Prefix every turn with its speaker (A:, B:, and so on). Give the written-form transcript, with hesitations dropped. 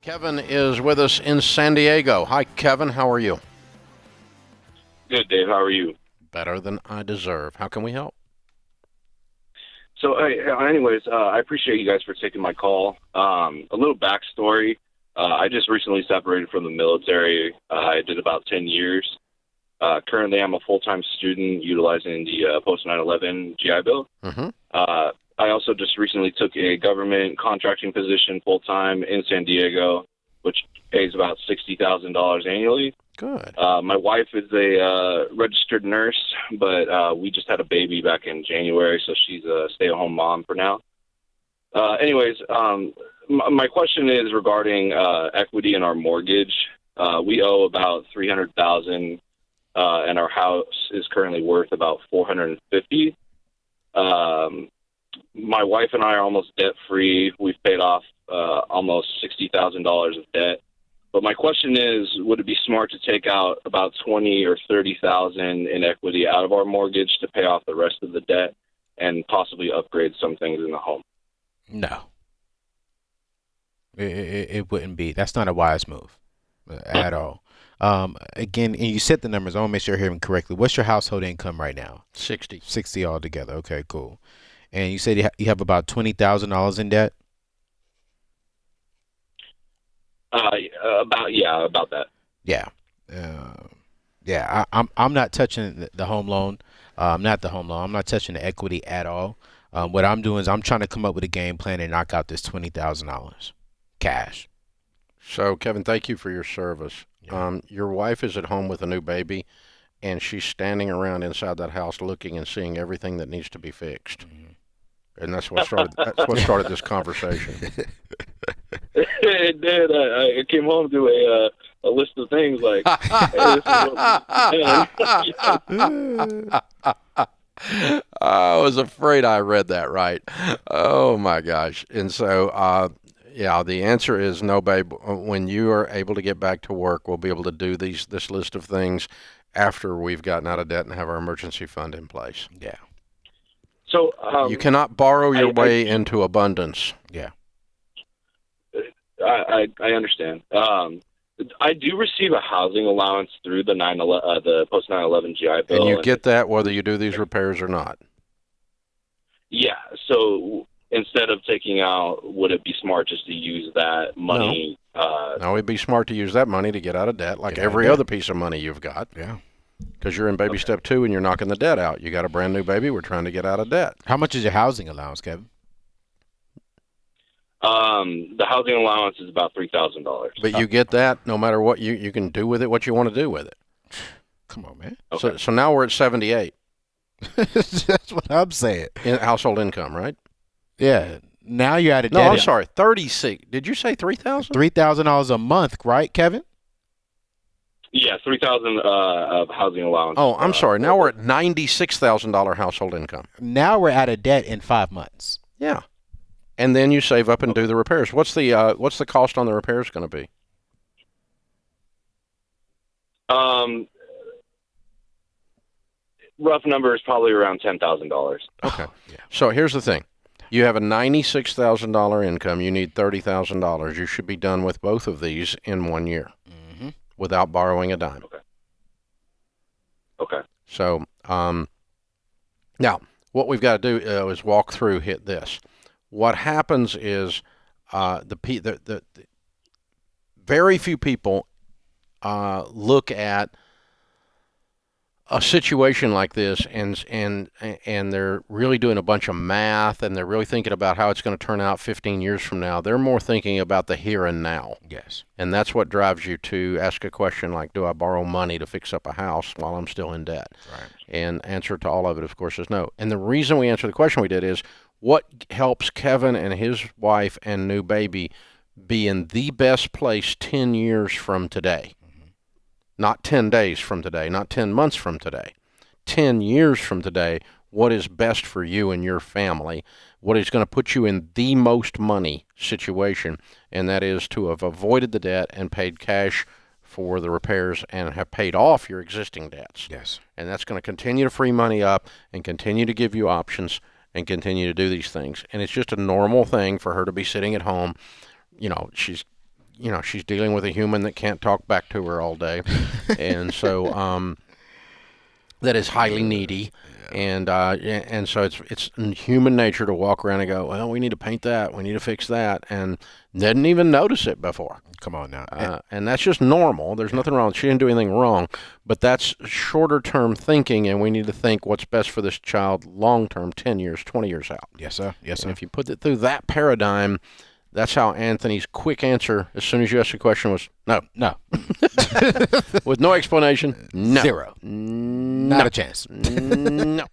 A: Kevin is with us in San Diego. Hi, Kevin. How are you?
B: Good, Dave. How are you?
A: Better than I deserve. How can we help?
B: So, anyways, I appreciate you guys for taking my call. A little backstory. I just recently separated from the military. I did about 10 years. Currently, I'm a full-time student utilizing the post-9/11 GI Bill.
A: Mm-hmm.
B: I also just recently took a government contracting position full-time in San Diego, which pays about $60,000 annually.
A: Good.
B: My wife is a registered nurse, but we just had a baby back in January, so she's a stay-at-home mom for now. My question is regarding equity in our mortgage. We owe about $300,000, and our house is currently worth about $450,000. My wife and I are almost debt-free. We've paid off almost $60,000 of debt. But my question is, would it be smart to take out about $20,000 or $30,000 in equity out of our mortgage to pay off the rest of the debt and possibly upgrade some things in the home?
C: No. It wouldn't be. That's not a wise move at all. Again, and you said the numbers. I want to make sure I hear them correctly. What's your household income right now?
A: 60.
C: 60 altogether. Okay, cool. And you said you have about $20,000 in debt?
B: About that.
C: Yeah. I'm not touching the home loan. Not the home loan. I'm not touching the equity at all. What I'm doing is I'm trying to come up with a game plan and knock out this $20,000 cash.
A: So, Kevin, thank you for your service.
C: Yeah.
A: Your wife is at home with a new baby, and she's standing around inside that house looking and seeing everything that needs to be fixed.
C: Mm-hmm.
A: And that's what started this conversation.
B: It did. I came home to a list of things like, hey, this is what
A: I was afraid I read that right. Oh, my gosh. And so, the answer is no, babe. When you are able to get back to work, we'll be able to do this list of things after we've gotten out of debt and have our emergency fund in place.
C: Yeah.
B: So
A: you cannot borrow your way into abundance.
C: Yeah.
B: I understand. I do receive a housing allowance through the post 9/11 GI Bill,
A: And you get that whether you do these repairs or not.
B: Yeah. So instead of taking out, would it be smart just to use that money?
A: No, it'd be smart to use that money to get out of debt, like every other piece of money you've got.
C: Yeah.
A: Because you're in baby step 2 and you're knocking the debt out. You got a brand new baby. We're trying to get out of debt.
C: How much is your housing allowance, Kevin?
B: The housing allowance is about $3,000.
A: But you get that no matter what you can do with it, what you want to do with it.
C: Come on, man.
A: Okay. So now we're at 78
C: That's what I'm saying.
A: in household income, right?
C: Yeah. Now you're out of
A: No,
C: debt.
A: I'm sorry, 36. Did you say 3,000?
C: $3,000 a month, right, Kevin?
B: Yeah, $3,000 of housing allowance.
A: Oh, I'm sorry. Now we're at $96,000 household income.
C: Now we're out of debt in 5 months.
A: Yeah. And then you save up and do the repairs. What's the cost on the repairs going to be?
B: Rough number is probably around $10,000.
A: Okay.
C: Yeah.
A: So here's the thing. You have a $96,000 income. You need $30,000. You should be done with both of these in 1 year without borrowing a dime.
B: Okay.
A: So now what we've got to do is walk through, hit this. What happens is the very few people look at a situation like this and they're really doing a bunch of math and they're really thinking about how it's going to turn out 15 years from now. They're more thinking about the here and now.
C: Yes.
A: And that's what drives you to ask a question like, do I borrow money to fix up a house while I'm still in debt?
C: Right.
A: And answer to all of it, of course, is no. And the reason we answer the question we did is what helps Kevin and his wife and new baby be in the best place 10 years from today? Not 10 days from today, not 10 months from today. 10 years from today, what is best for you and your family, what is going to put you in the most money situation, and that is to have avoided the debt and paid cash for the repairs and have paid off your existing debts.
C: Yes.
A: And that's going to continue to free money up and continue to give you options and continue to do these things. And it's just a normal thing for her to be sitting at home. You know, she's she's dealing with a human that can't talk back to her all day, and so that is highly needy. And so it's human nature to walk around and go, well, we need to paint that, we need to fix that, and didn't even notice it before.
C: Come on now.
A: And that's just normal. There's nothing wrong. She didn't do anything wrong, but that's shorter term thinking, and we need to think what's best for this child long term, 10 years, 20 years out.
C: Yes, sir. Yes, sir.
A: And if you put it through that paradigm, that's how Anthony's quick answer, as soon as you asked the question, was no.
C: No.
A: With no explanation, no.
C: Zero.
A: No.
C: Not a chance.
A: No.